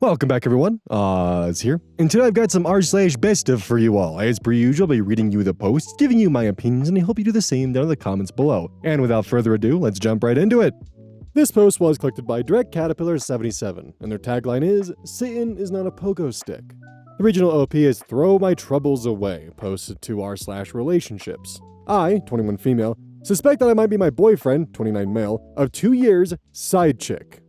Welcome back, everyone. It's here. And today I've got some r/BestOf for you all. As per usual, I'll be reading you the posts, giving you my opinions, and I hope you do the same down in the comments below. And without further ado, let's jump right into it. This post was collected by Direct Caterpillar 77, and their tagline is, "Satan is not a pogo stick." The regional OP is "Throw my troubles away," posted to r/relationships. I, 21 female, suspect that I might be my boyfriend, 29 male, of 2 years, side chick.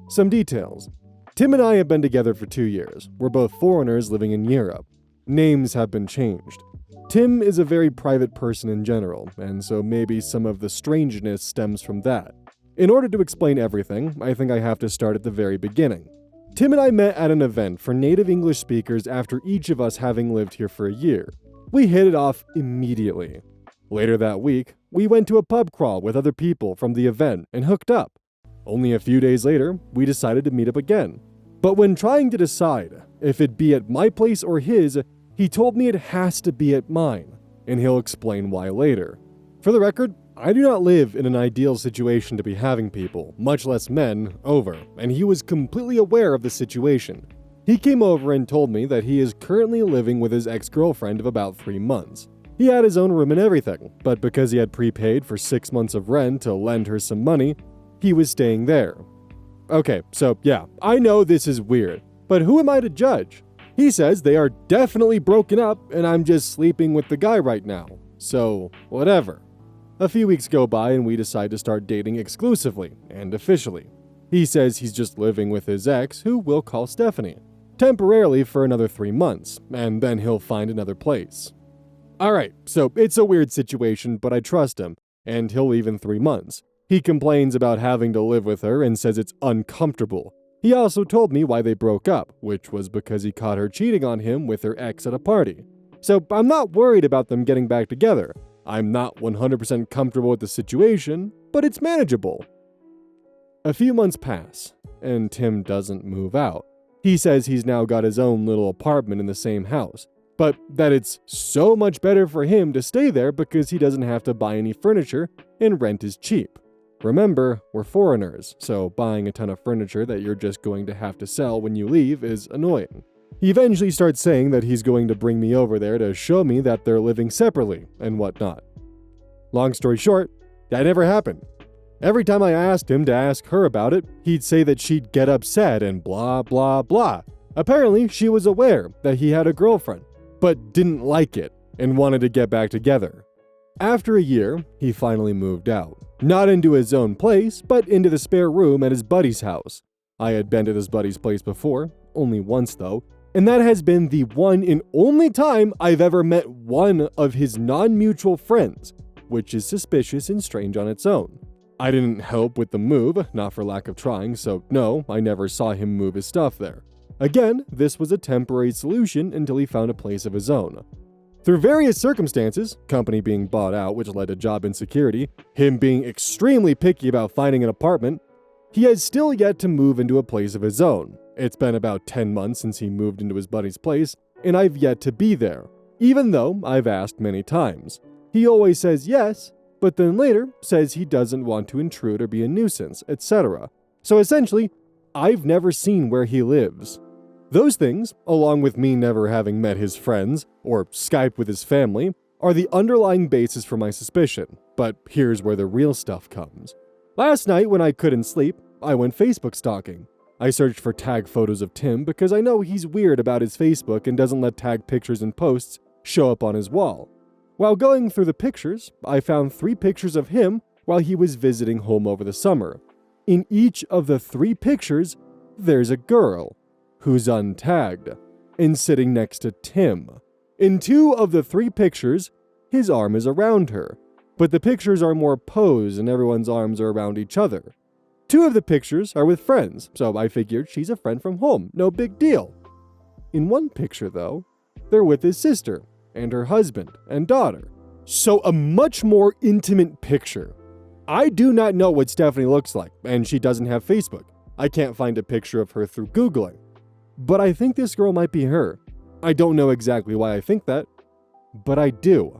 Some details. Tim and I have been together for 2 years. We're both foreigners living in Europe. Names have been changed. Tim is a very private person in general, and so maybe some of the strangeness stems from that. In order to explain everything, I think I have to start at the very beginning. Tim and I met at an event for native English speakers after each of us having lived here for a year. We hit it off immediately. Later that week, we went to a pub crawl with other people from the event and hooked up. Only a few days later, we decided to meet up again. But when trying to decide if it'd be at my place or his, he told me it has to be at mine, and he'll explain why later. For the record, I do not live in an ideal situation to be having people, much less men, over, and he was completely aware of the situation. He came over and told me that he is currently living with his ex-girlfriend of about 3 months. He had his own room and everything, but because he had prepaid for 6 months of rent to lend her some money, he was staying there. Okay, so yeah, I know this is weird, but who am I to judge? He says they are definitely broken up and I'm just sleeping with the guy right now. So, whatever. A few weeks go by and we decide to start dating exclusively and officially. He says he's just living with his ex, who we'll call Stephanie, temporarily for another 3 months, and then he'll find another place. Alright, so it's a weird situation, but I trust him, and he'll leave in 3 months. He complains about having to live with her and says it's uncomfortable. He also told me why they broke up, which was because he caught her cheating on him with her ex at a party. So I'm not worried about them getting back together. I'm not 100% comfortable with the situation, but it's manageable. A few months pass, and Tim doesn't move out. He says he's now got his own little apartment in the same house, but that it's so much better for him to stay there because he doesn't have to buy any furniture and rent is cheap. Remember, we're foreigners, so buying a ton of furniture that you're just going to have to sell when you leave is annoying. He eventually starts saying that he's going to bring me over there to show me that they're living separately and whatnot. Long story short, that never happened. Every time I asked him to ask her about it, he'd say that she'd get upset and blah blah blah. Apparently, she was aware that he had a girlfriend, but didn't like it and wanted to get back together. After a year, he finally moved out. Not into his own place, but into the spare room at his buddy's house. I had been to this buddy's place before, only once though, and that has been the one and only time I've ever met one of his non-mutual friends, which is suspicious and strange on its own. I didn't help with the move, not for lack of trying, so no, I never saw him move his stuff there. Again, this was a temporary solution until he found a place of his own. Through various circumstances, company being bought out which led to job insecurity, him being extremely picky about finding an apartment, he has still yet to move into a place of his own. It's been about 10 months since he moved into his buddy's place, and I've yet to be there, even though I've asked many times. He always says yes, but then later says he doesn't want to intrude or be a nuisance, etc. So essentially, I've never seen where he lives. Those things, along with me never having met his friends, or Skyped with his family, are the underlying basis for my suspicion, but here's where the real stuff comes. Last night when I couldn't sleep, I went Facebook stalking. I searched for tag photos of Tim because I know he's weird about his Facebook and doesn't let tag pictures and posts show up on his wall. While going through the pictures, I found 3 pictures of him while he was visiting home over the summer. In each of the 3 pictures, there's a girl who's untagged, and sitting next to Tim. In 2 of the 3 pictures, his arm is around her, but the pictures are more posed and everyone's arms are around each other. 2 of the pictures are with friends, so I figured she's a friend from home, no big deal. In 1 picture though, they're with his sister, and her husband, and daughter. So a much more intimate picture. I do not know what Stephanie looks like, and she doesn't have Facebook. I can't find a picture of her through Googling. But I think this girl might be her. I don't know exactly why I think that, but I do.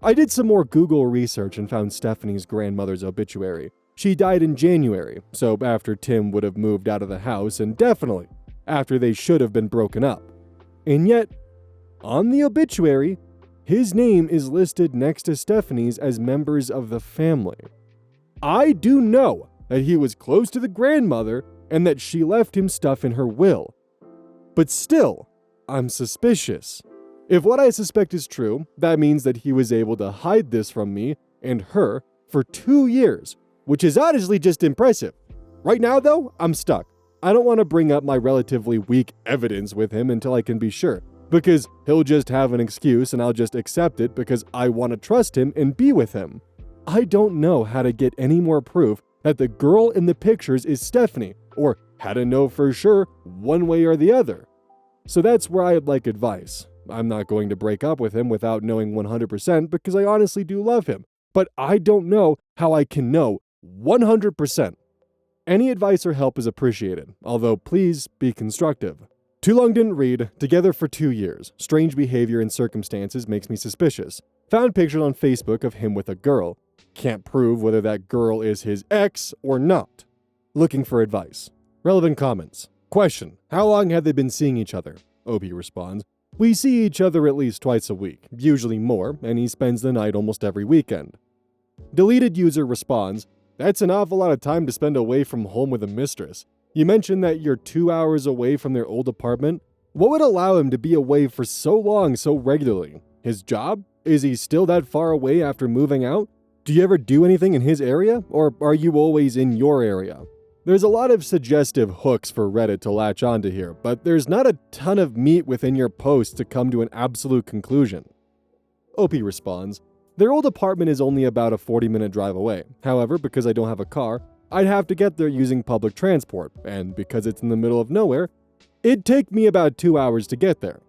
I did some more Google research and found Stephanie's grandmother's obituary. She died in January, so after Tim would have moved out of the house, and definitely after they should have been broken up. And yet, on the obituary, his name is listed next to Stephanie's as members of the family. I do know that he was close to the grandmother and that she left him stuff in her will. But still, I'm suspicious. If what I suspect is true, that means that he was able to hide this from me and her for 2 years, which is honestly just impressive. Right now, though, I'm stuck. I don't want to bring up my relatively weak evidence with him until I can be sure, because he'll just have an excuse and I'll just accept it because I want to trust him and be with him. I don't know how to get any more proof that the girl in the pictures is Stephanie, or how to know for sure one way or the other. So that's where I'd like advice. I'm not going to break up with him without knowing 100% because I honestly do love him, but I don't know how I can know 100%. Any advice or help is appreciated, although please be constructive. Too long didn't read, together for 2 years. Strange behavior and circumstances makes me suspicious. Found pictures on Facebook of him with a girl. Can't prove whether that girl is his ex or not. Looking for advice. Relevant comments. Question: how long have they been seeing each other? Obi responds: we see each other at least twice a week, usually more, and he spends the night almost every weekend. Deleted user responds: that's an awful lot of time to spend away from home with a mistress. You mentioned that you're 2 hours away from their old apartment. What would allow him to be away for so long so regularly? His job? Is he still that far away after moving out? Do you ever do anything in his area, or are you always in your area? There's a lot of suggestive hooks for Reddit to latch onto here, but there's not a ton of meat within your post to come to an absolute conclusion. OP responds: their old apartment is only about a 40-minute drive away. However, because I don't have a car, I'd have to get there using public transport, and because it's in the middle of nowhere, it'd take me about 2 hours to get there.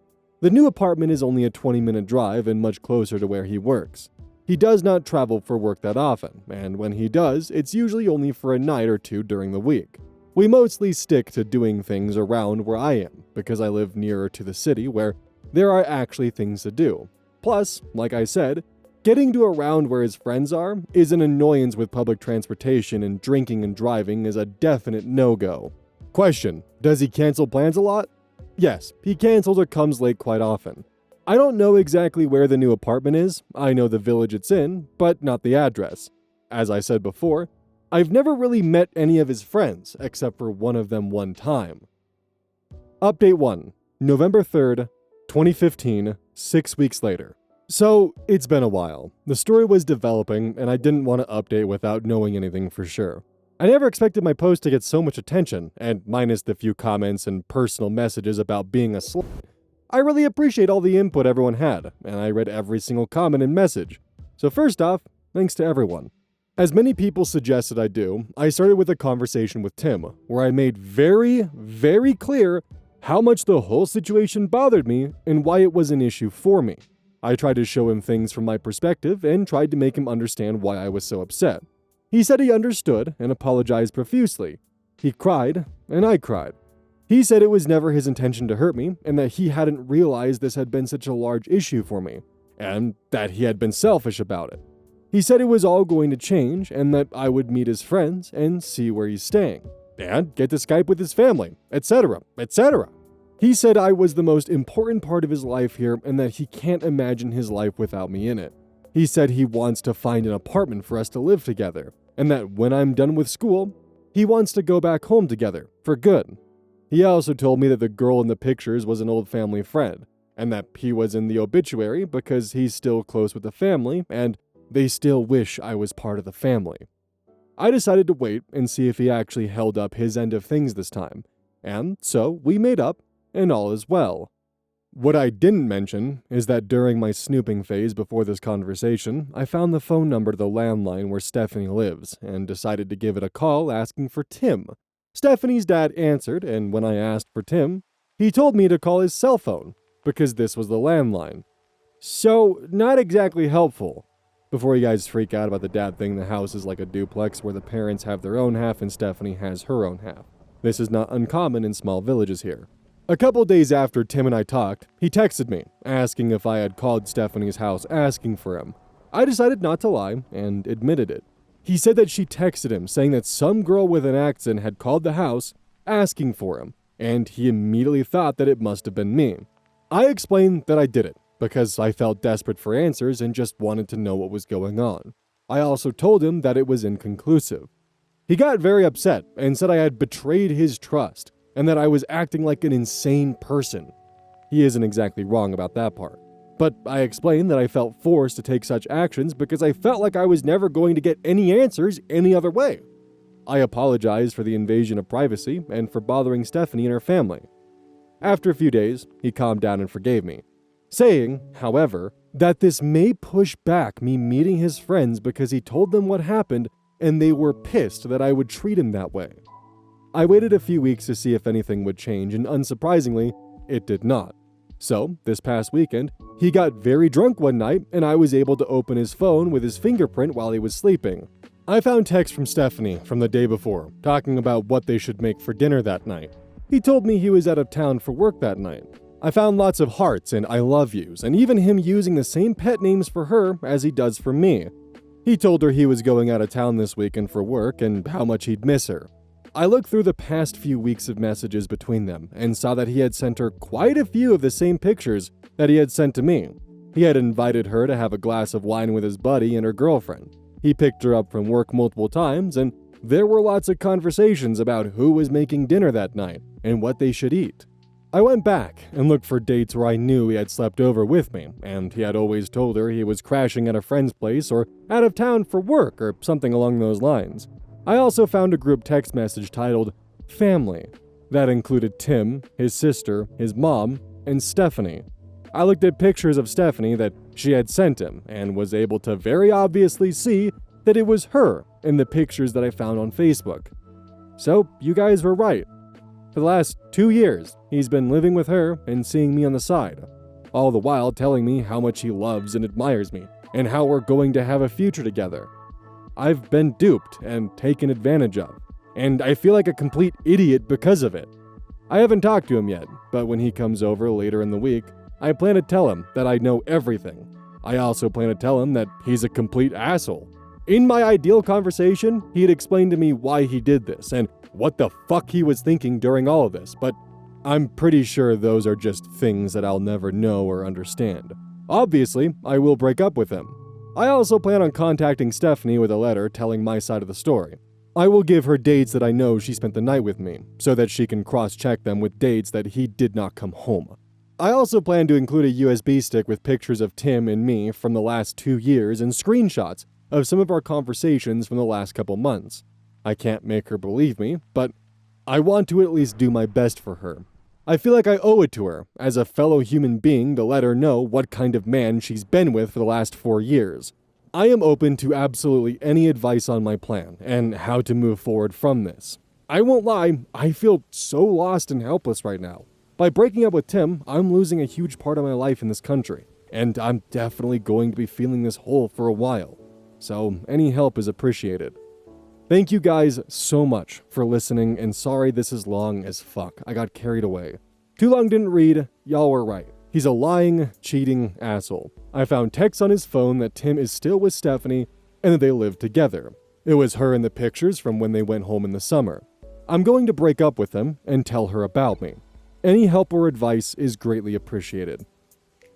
The new apartment is only a 20-minute drive and much closer to where he works. He does not travel for work that often, and when he does, it's usually only for a night or two during the week. We mostly stick to doing things around where I am, because I live nearer to the city where there are actually things to do. Plus, like I said, getting to around where his friends are is an annoyance with public transportation, and drinking and driving is a definite no-go. Question: does he cancel plans a lot? Yes, he cancels or comes late quite often. I don't know exactly where the new apartment is. I know the village it's in, but not the address. As I said before, I've never really met any of his friends, except for one of them one time. Update 1, November 3rd, 2015, 6 weeks later. So, it's been a while. The story was developing, and I didn't want to update without knowing anything for sure. I never expected my post to get so much attention, and minus the few comments and personal messages about being a slut, I really appreciate all the input everyone had, and I read every single comment and message. So first off, thanks to everyone. As many people suggested I do, I started with a conversation with Tim, where I made very, very clear how much the whole situation bothered me and why it was an issue for me. I tried to show him things from my perspective and tried to make him understand why I was so upset. He said he understood and apologized profusely. He cried, and I cried. He said it was never his intention to hurt me, and that he hadn't realized this had been such a large issue for me, and that he had been selfish about it. He said it was all going to change, and that I would meet his friends and see where he's staying, and get to Skype with his family, etc., etc. He said I was the most important part of his life here, and that he can't imagine his life without me in it. He said he wants to find an apartment for us to live together, and that when I'm done with school, he wants to go back home together, for good. He also told me that the girl in the pictures was an old family friend, and that he was in the obituary because he's still close with the family, and they still wish I was part of the family. I decided to wait and see if he actually held up his end of things this time, and so we made up, and all is well. What I didn't mention is that during my snooping phase before this conversation, I found the phone number to the landline where Stephanie lives, and decided to give it a call asking for Tim. Stephanie's dad answered, and when I asked for Tim, he told me to call his cell phone, because this was the landline. So, not exactly helpful. Before you guys freak out about the dad thing, the house is like a duplex where the parents have their own half and Stephanie has her own half. This is not uncommon in small villages here. A couple days after Tim and I talked, he texted me, asking if I had called Stephanie's house asking for him. I decided not to lie, and admitted it. He said that she texted him saying that some girl with an accent had called the house asking for him, and he immediately thought that it must have been me. I explained that I did it, because I felt desperate for answers and just wanted to know what was going on. I also told him that it was inconclusive. He got very upset and said I had betrayed his trust, and that I was acting like an insane person. He isn't exactly wrong about that part. But I explained that I felt forced to take such actions because I felt like I was never going to get any answers any other way. I apologized for the invasion of privacy and for bothering Stephanie and her family. After a few days, he calmed down and forgave me, saying, however, that this may push back me meeting his friends because he told them what happened and they were pissed that I would treat him that way. I waited a few weeks to see if anything would change, and unsurprisingly, it did not. So, this past weekend, he got very drunk one night and I was able to open his phone with his fingerprint while he was sleeping. I found text from Stephanie from the day before, talking about what they should make for dinner that night. He told me he was out of town for work that night. I found lots of hearts and I love yous, and even him using the same pet names for her as he does for me. He told her he was going out of town this weekend for work and how much he'd miss her. I looked through the past few weeks of messages between them and saw that he had sent her quite a few of the same pictures that he had sent to me. He had invited her to have a glass of wine with his buddy and her girlfriend. He picked her up from work multiple times, and there were lots of conversations about who was making dinner that night and what they should eat. I went back and looked for dates where I knew he had slept over with me, and he had always told her he was crashing at a friend's place or out of town for work or something along those lines. I also found a group text message titled Family that included Tim, his sister, his mom, and Stephanie. I looked at pictures of Stephanie that she had sent him and was able to very obviously see that it was her in the pictures that I found on Facebook. So, you guys were right. For the last 2 years, he's been living with her and seeing me on the side, all the while telling me how much he loves and admires me, and how we're going to have a future together. I've been duped and taken advantage of, and I feel like a complete idiot because of it. I haven't talked to him yet, but when he comes over later in the week, I plan to tell him that I know everything. I also plan to tell him that he's a complete asshole. In my ideal conversation, he'd explain to me why he did this and what the fuck he was thinking during all of this, but I'm pretty sure those are just things that I'll never know or understand. Obviously, I will break up with him. I also plan on contacting Stephanie with a letter telling my side of the story. I will give her dates that I know she spent the night with me, so that she can cross-check them with dates that he did not come home. I also plan to include a USB stick with pictures of Tim and me from the last 2 years and screenshots of some of our conversations from the last couple months. I can't make her believe me, but I want to at least do my best for her. I feel like I owe it to her, as a fellow human being, to let her know what kind of man she's been with for the last 4 years. I am open to absolutely any advice on my plan and how to move forward from this. I won't lie, I feel so lost and helpless right now. By breaking up with Tim, I'm losing a huge part of my life in this country, and I'm definitely going to be feeling this hole for a while. So any help is appreciated. Thank you guys so much for listening, and sorry this is long as fuck. I got carried away. Too long didn't read, y'all were right. He's a lying, cheating asshole. I found texts on his phone that Tim is still with Stephanie and that they live together. It was her in the pictures from when they went home in the summer. I'm going to break up with him and tell her about me. Any help or advice is greatly appreciated.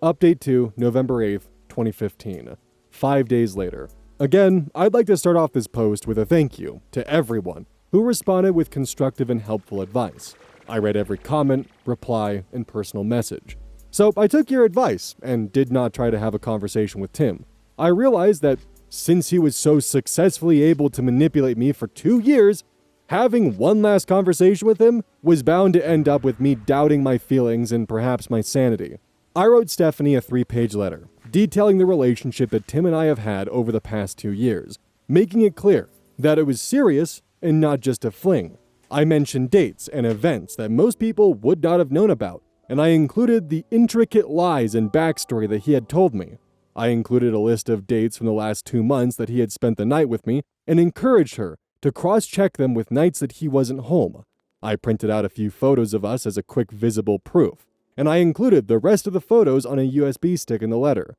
Update to November 8th, 2015. 5 days later. Again, I'd like to start off this post with a thank you to everyone who responded with constructive and helpful advice. I read every comment, reply, and personal message. So I took your advice and did not try to have a conversation with Tim. I realized that since he was so successfully able to manipulate me for 2 years, having one last conversation with him was bound to end up with me doubting my feelings and perhaps my sanity. I wrote Stephanie a 3-page letter, detailing the relationship that Tim and I have had over the past 2 years, making it clear that it was serious and not just a fling. I mentioned dates and events that most people would not have known about, and I included the intricate lies and backstory that he had told me. I included a list of dates from the last 2 months that he had spent the night with me and encouraged her to cross-check them with nights that he wasn't home. I printed out a few photos of us as a quick visible proof, and I included the rest of the photos on a USB stick in the letter.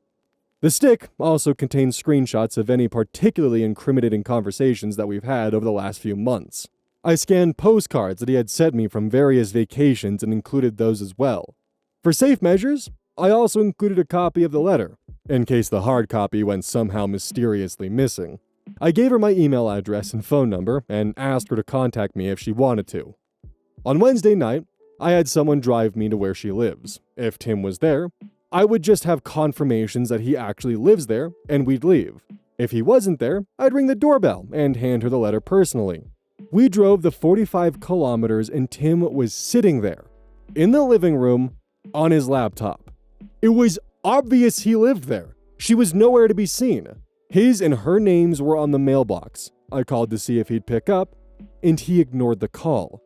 The stick also contains screenshots of any particularly incriminating conversations that we've had over the last few months. I scanned postcards that he had sent me from various vacations and included those as well. For safe measures, I also included a copy of the letter, in case the hard copy went somehow mysteriously missing. I gave her my email address and phone number and asked her to contact me if she wanted to. On Wednesday night, I had someone drive me to where she lives. If Tim was there, I would just have confirmations that he actually lives there and we'd leave. If he wasn't there, I'd ring the doorbell and hand her the letter personally. We drove the 45 kilometers and Tim was sitting there, in the living room, on his laptop. It was obvious he lived there. She was nowhere to be seen. His and her names were on the mailbox. I called to see if he'd pick up, and he ignored the call.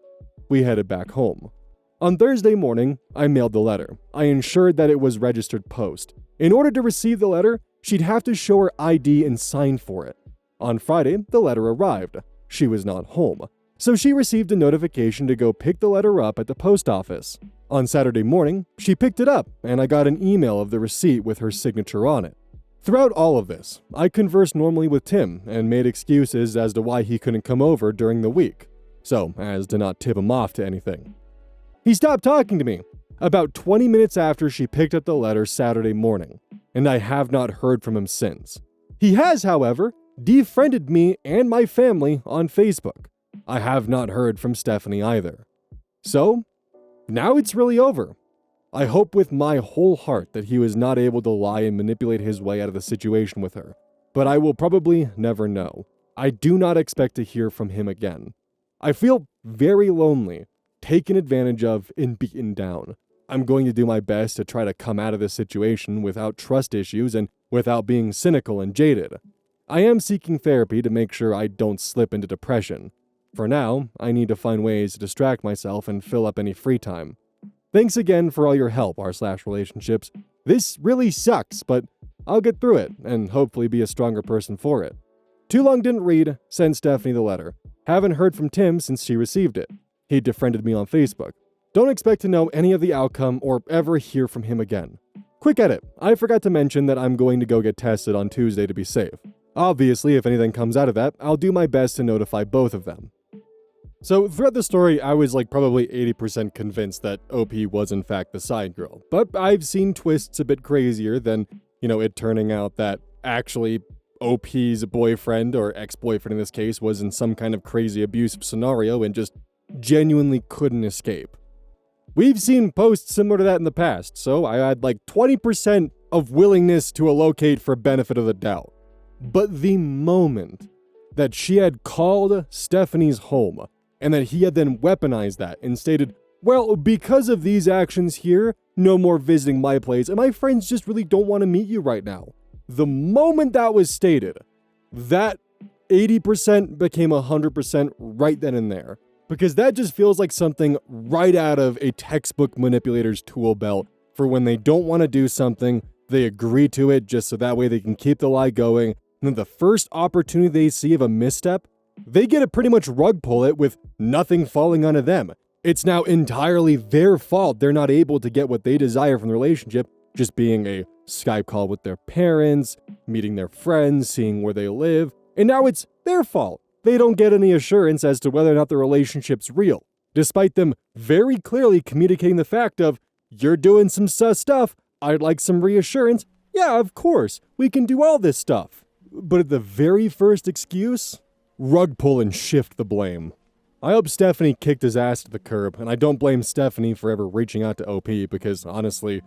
We headed back home. On Thursday morning, I mailed the letter. I ensured that it was registered post. In order to receive the letter, she'd have to show her ID and sign for it. On Friday, the letter arrived. She was not home, so she received a notification to go pick the letter up at the post office. On Saturday morning, she picked it up, and I got an email of the receipt with her signature on it. Throughout all of this, I conversed normally with Tim and made excuses as to why he couldn't come over during the week, so as to not tip him off to anything. He stopped talking to me about 20 minutes after she picked up the letter Saturday morning, and I have not heard from him since. He has, however, defriended me and my family on Facebook. I have not heard from Stephanie either. So, now it's really over. I hope with my whole heart that he was not able to lie and manipulate his way out of the situation with her, but I will probably never know. I do not expect to hear from him again. I feel very lonely, taken advantage of, and beaten down. I'm going to do my best to try to come out of this situation without trust issues and without being cynical and jaded. I am seeking therapy to make sure I don't slip into depression. For now, I need to find ways to distract myself and fill up any free time. Thanks again for all your help, r/relationships. This really sucks, but I'll get through it and hopefully be a stronger person for it. Too long didn't read, send Stephanie the letter. Haven't heard from Tim since she received it. He defriended me on Facebook. Don't expect to know any of the outcome or ever hear from him again. Quick edit, I forgot to mention that I'm going to go get tested on Tuesday to be safe. Obviously, if anything comes out of that, I'll do my best to notify both of them. So throughout the story, I was probably 80% convinced that OP was in fact the side girl. But I've seen twists a bit crazier than, it turning out that actually OP's boyfriend, or ex-boyfriend in this case, was in some kind of crazy abusive scenario and just genuinely couldn't escape. We've seen posts similar to that in the past, so I had 20% of willingness to allocate for benefit of the doubt. But the moment that she had called Stephanie's home, and that he had then weaponized that and stated, well, because of these actions here, no more visiting my place, and my friends just really don't want to meet you right now. The moment that was stated, that 80% became 100% right then and there. Because that just feels like something right out of a textbook manipulator's tool belt for when they don't want to do something, they agree to it just so that way they can keep the lie going, and then the first opportunity they see of a misstep, they get to pretty much rug pull it with nothing falling onto them. It's now entirely their fault they're not able to get what they desire from the relationship, just being a Skype call with their parents, meeting their friends, seeing where they live, and now it's their fault. They don't get any assurance as to whether or not the relationship's real, despite them very clearly communicating the fact of, you're doing some sus stuff, I'd like some reassurance. Yeah, of course, we can do all this stuff. But at the very first excuse, rug pull and shift the blame. I hope Stephanie kicked his ass to the curb, and I don't blame Stephanie for ever reaching out to OP because, honestly,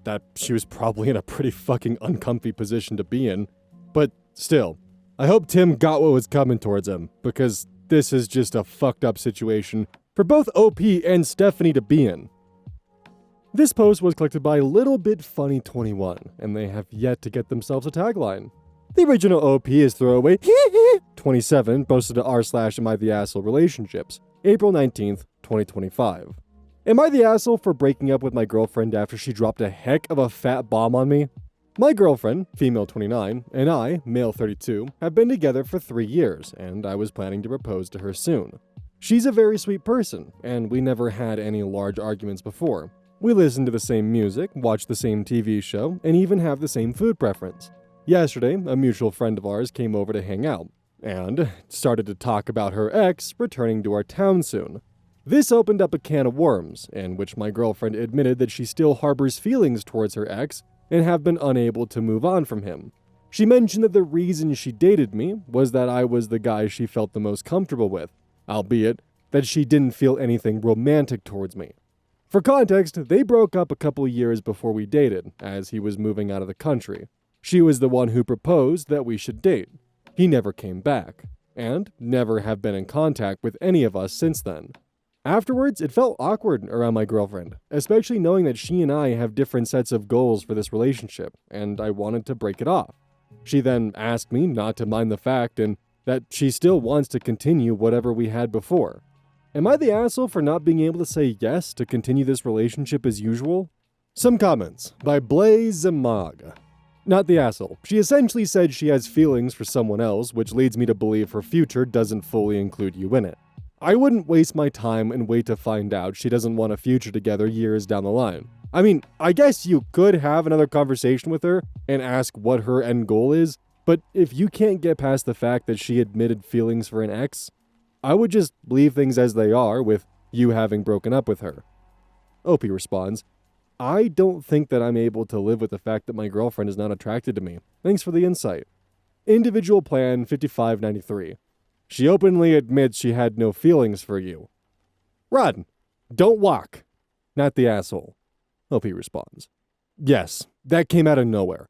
that she was probably in a pretty fucking uncomfy position to be in. But still, I hope Tim got what was coming towards him, because this is just a fucked up situation for both OP and Stephanie to be in. This post was collected by LittleBitFunny21, and they have yet to get themselves a tagline. The original OP is throwaway 27, posted to r/AmITheAssholeRelationships, April 19th, 2025. Am I the asshole for breaking up with my girlfriend after she dropped a heck of a fat bomb on me? My girlfriend, female 29, and I, male 32, have been together for 3 years, and I was planning to propose to her soon. She's a very sweet person, and we never had any large arguments before. We listen to the same music, watch the same TV show, and even have the same food preference. Yesterday, a mutual friend of ours came over to hang out. and started to talk about her ex returning to our town soon. This opened up a can of worms, in which my girlfriend admitted that she still harbors feelings towards her ex and have been unable to move on from him. She mentioned that the reason she dated me was that I was the guy she felt the most comfortable with, albeit that she didn't feel anything romantic towards me. For context, they broke up a couple years before we dated, as he was moving out of the country. She was the one who proposed that we should date. He never came back, and never have been in contact with any of us since then. Afterwards, it felt awkward around my girlfriend, especially knowing that she and I have different sets of goals for this relationship, and I wanted to break it off. She then asked me not to mind the fact and that she still wants to continue whatever we had before. Am I the asshole for not being able to say yes to continue this relationship as usual? Some comments by Blaze Mag. Not the asshole. She essentially said she has feelings for someone else, which leads me to believe her future doesn't fully include you in it. I wouldn't waste my time and wait to find out she doesn't want a future together years down the line. I mean, I guess you could have another conversation with her and ask what her end goal is, but if you can't get past the fact that she admitted feelings for an ex, I would just leave things as they are with you having broken up with her. Opie responds, I don't think that I'm able to live with the fact that my girlfriend is not attracted to me. Thanks for the insight. Individual Plan 5593. She openly admits she had no feelings for you. Run. Don't walk. Not the asshole. Opie responds, yes, that came out of nowhere.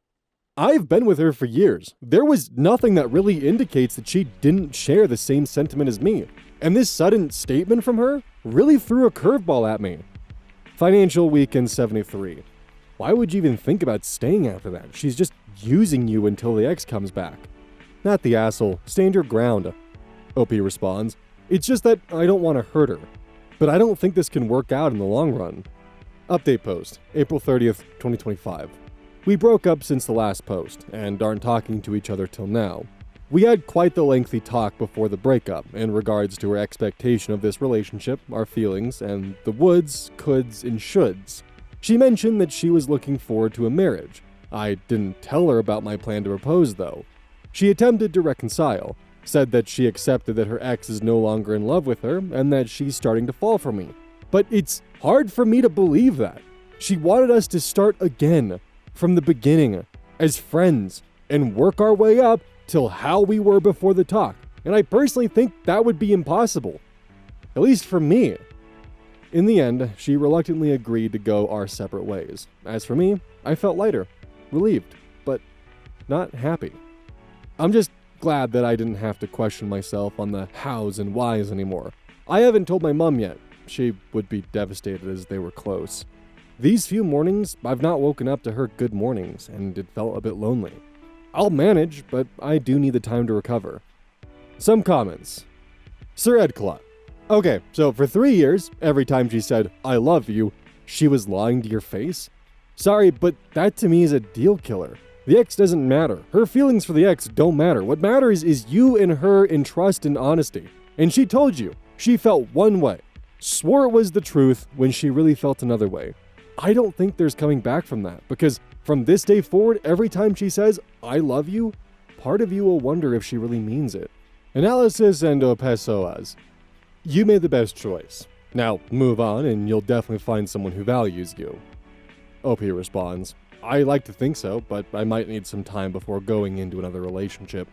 I've been with her for years. There was nothing that really indicates that she didn't share the same sentiment as me. And this sudden statement from her really threw a curveball at me. Financial Weekend 73. Why would you even think about staying after that? She's just using you until the ex comes back. Not the asshole. Stand your ground. Opie responds, it's just that I don't want to hurt her. But I don't think this can work out in the long run. Update post, April 30th, 2025. We broke up since the last post, and aren't talking to each other till now. We had quite the lengthy talk before the breakup in regards to her expectation of this relationship, our feelings, and the woulds, coulds, and shoulds. She mentioned that she was looking forward to a marriage. I didn't tell her about my plan to propose, though. She attempted to reconcile, said that she accepted that her ex is no longer in love with her, and that she's starting to fall for me. But it's hard for me to believe that. She wanted us to start again, from the beginning, as friends, and work our way up till how we were before the talk. And I personally think that would be impossible. At least for me. In the end, she reluctantly agreed to go our separate ways. As for me, I felt lighter, relieved, but not happy. I'm just glad that I didn't have to question myself on the hows and whys anymore. I haven't told my mom yet. She would be devastated as they were close. These few mornings, I've not woken up to her good mornings, and it felt a bit lonely. I'll manage, but I do need the time to recover. Some comments. Sir Edclaw. Okay, so for 3 years, every time she said, I love you, she was lying to your face? Sorry, but that to me is a deal killer. The ex doesn't matter. Her feelings for the ex don't matter. What matters is you and her in trust and honesty. And she told you, she felt one way. Swore it was the truth when she really felt another way. I don't think there's coming back from that, because from this day forward, every time she says, I love you, part of you will wonder if she really means it. Analysis and pessoas. You made the best choice. Now, move on and you'll definitely find someone who values you. OP responds, I like to think so, but I might need some time before going into another relationship.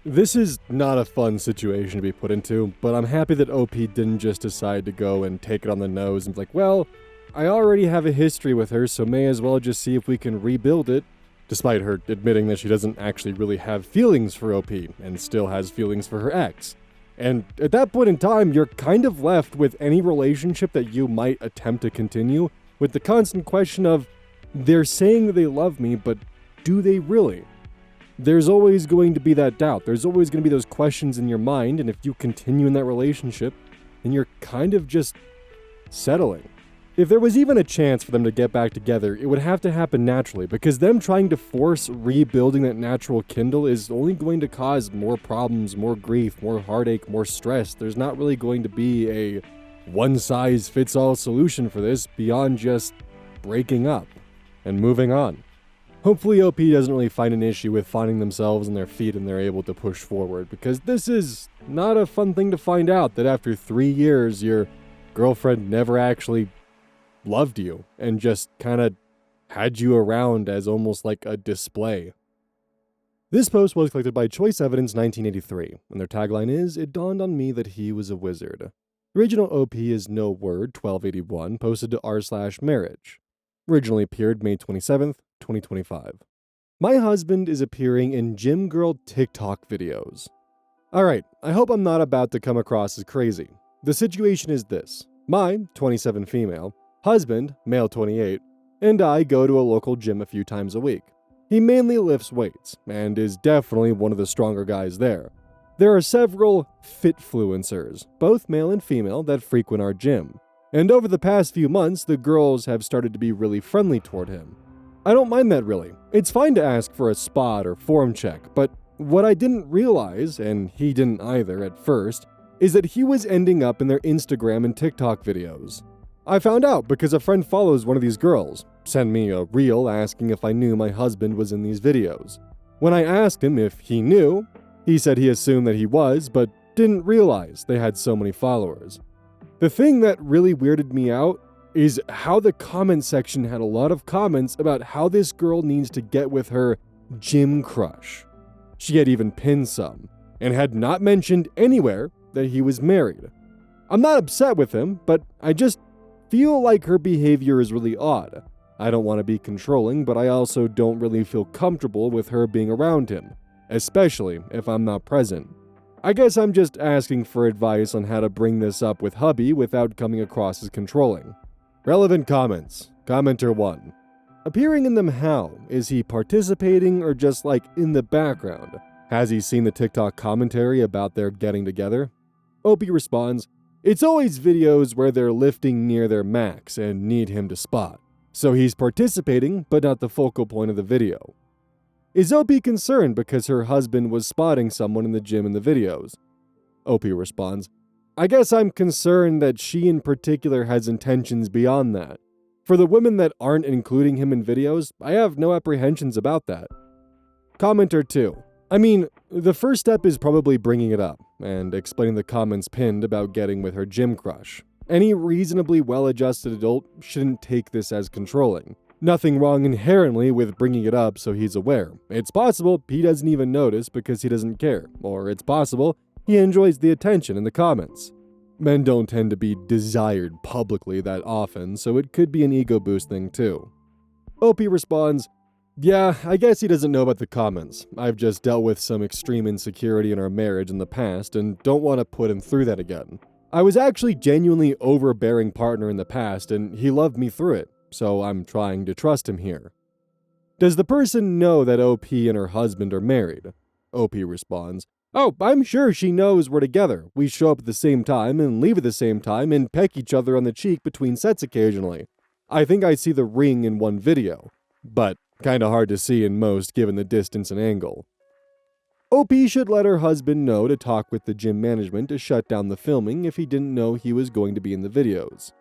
This is not a fun situation to be put into, but I'm happy that OP didn't just decide to go and take it on the nose and be like, well, I already have a history with her, so may as well just see if we can rebuild it, despite her admitting that she doesn't actually really have feelings for OP and still has feelings for her ex. And at that point in time, you're kind of left with any relationship that you might attempt to continue with the constant question of, they're saying that they love me, but do they really? There's always going to be that doubt. There's always going to be those questions in your mind, and if you continue in that relationship, then you're kind of just settling. If there was even a chance for them to get back together, it would have to happen naturally, because them trying to force rebuilding that natural kindle is only going to cause more problems, more grief, more heartache, more stress. There's not really going to be a one-size-fits-all solution for this beyond just breaking up and moving on. Hopefully OP doesn't really find an issue with finding themselves on their feet and they're able to push forward, because this is not a fun thing to find out that after 3 years your girlfriend never actually loved you and just kind of had you around as almost like a display. This post was collected by Choice Evidence 1983, and their tagline is, "It dawned on me that he was a wizard." Original OP is No Word 1281, posted to r/marriage. Originally appeared May 27th, 2025. My husband is appearing in gym girl TikTok videos. Alright, I hope I'm not about to come across as crazy. The situation is this. My, 27 female, husband, male 28, and I go to a local gym a few times a week. He mainly lifts weights, and is definitely one of the stronger guys there. There are several fitfluencers, both male and female, that frequent our gym. And over the past few months, the girls have started to be really friendly toward him. I don't mind that really. It's fine to ask for a spot or form check, but what I didn't realize, and he didn't either at first, is that he was ending up in their Instagram and TikTok videos. I found out because a friend follows one of these girls, sent me a reel asking if I knew my husband was in these videos. When I asked him if he knew, he said he assumed that he was, but didn't realize they had so many followers. The thing that really weirded me out is how the comment section had a lot of comments about how this girl needs to get with her gym crush. She had even pinned some, and had not mentioned anywhere that he was married. I'm not upset with him, but I just feel like her behavior is really odd. I don't want to be controlling, but I also don't really feel comfortable with her being around him, especially if I'm not present. I guess I'm just asking for advice on how to bring this up with hubby without coming across as controlling. Relevant comments. Commenter 1. Appearing in them how? Is he participating or just like in the background? Has he seen the TikTok commentary about their getting together? OP responds, "It's always videos where they're lifting near their max and need him to spot. So he's participating, but not the focal point of the video." Is OP concerned because her husband was spotting someone in the gym in the videos? OP responds, "I guess I'm concerned that she in particular has intentions beyond that. For the women that aren't including him in videos, I have no apprehensions about that." Commenter 2. I mean, the first step is probably bringing it up and explaining the comments pinned about getting with her gym crush. Any reasonably well-adjusted adult shouldn't take this as controlling. Nothing wrong inherently with bringing it up so he's aware. It's possible he doesn't even notice because he doesn't care, or it's possible he enjoys the attention in the comments. Men don't tend to be desired publicly that often, so it could be an ego boost thing too. OP responds, "Yeah, I guess he doesn't know about the comments. I've just dealt with some extreme insecurity in our marriage in the past and don't want to put him through that again. I was actually genuinely overbearing partner in the past and he loved me through it, so I'm trying to trust him here." Does the person know that OP and her husband are married? OP responds, "Oh, I'm sure she knows we're together. We show up at the same time and leave at the same time and peck each other on the cheek between sets occasionally. I think I see the ring in one video, but kinda hard to see in most given the distance and angle." OP should let her husband know to talk with the gym management to shut down the filming if he didn't know he was going to be in the videos.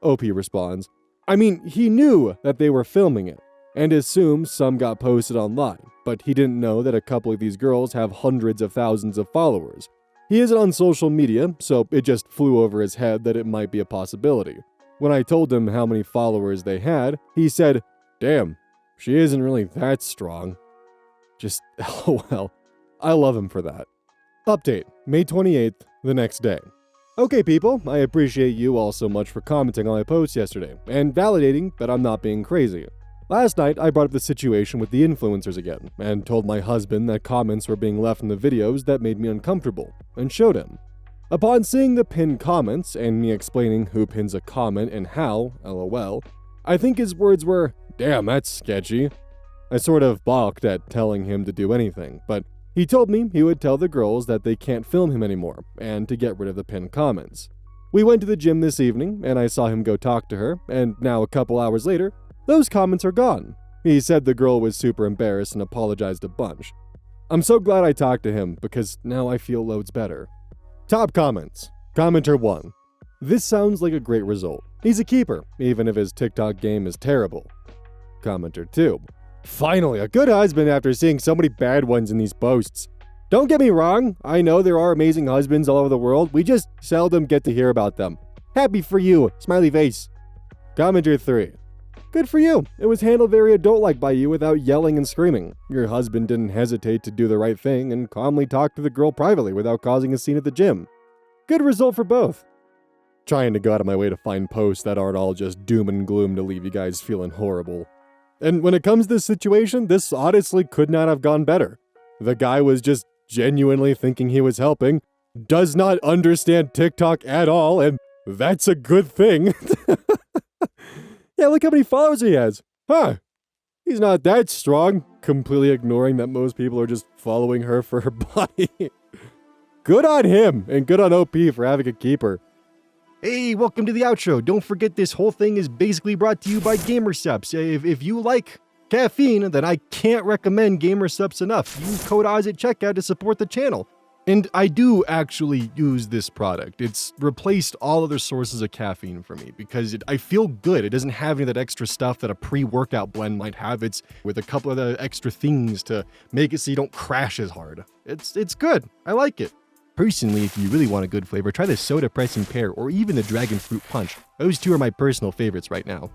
OP responds, "I mean, he knew that they were filming it, and assumed some got posted online, but he didn't know that a couple of these girls have hundreds of thousands of followers. He isn't on social media, so it just flew over his head that it might be a possibility. When I told him how many followers they had, he said, 'Damn, she isn't really that strong.' Just LOL. I love him for that." Update, May 28th, the next day. Okay people, I appreciate you all so much for commenting on my post yesterday, and validating that I'm not being crazy. Last night, I brought up the situation with the influencers again, and told my husband that comments were being left in the videos that made me uncomfortable, and showed him. Upon seeing the pinned comments, and me explaining who pins a comment and how, LOL, I think his words were, "Damn, that's sketchy." I sort of balked at telling him to do anything, but he told me he would tell the girls that they can't film him anymore, and to get rid of the pinned comments. We went to the gym this evening, and I saw him go talk to her, and now a couple hours later, those comments are gone. He said the girl was super embarrassed and apologized a bunch. I'm so glad I talked to him, because now I feel loads better. Top comments. Commenter 1. This sounds like a great result. He's a keeper, even if his TikTok game is terrible. Commenter 2. Finally, a good husband after seeing so many bad ones in these posts. Don't get me wrong, I know there are amazing husbands all over the world, we just seldom get to hear about them. Happy for you, smiley face. Commenter 3. Good for you. It was handled very adult-like by you without yelling and screaming. Your husband didn't hesitate to do the right thing and calmly talk to the girl privately without causing a scene at the gym. Good result for both. Trying to go out of my way to find posts that aren't all just doom and gloom to leave you guys feeling horrible. And when it comes to this situation, this honestly could not have gone better. The guy was just genuinely thinking he was helping, does not understand TikTok at all, and that's a good thing. Yeah, look how many followers he has. Huh. He's not that strong, completely ignoring that most people are just following her for her body. Good on him, and good on OP for having a keeper. Hey, welcome to the outro. Don't forget this whole thing is basically brought to you by GamerSupps. If you like caffeine, then I can't recommend GamerSupps enough. Use code OZ at checkout to support the channel. And I do actually use this product. It's replaced all other sources of caffeine for me because I feel good. It doesn't have any of that extra stuff that a pre-workout blend might have. It's with a couple of the extra things to make it so you don't crash as hard. It's good. I like it. Personally, if you really want a good flavor, try the Soda Pressing Pear or even the Dragon Fruit Punch. Those two are my personal favorites right now.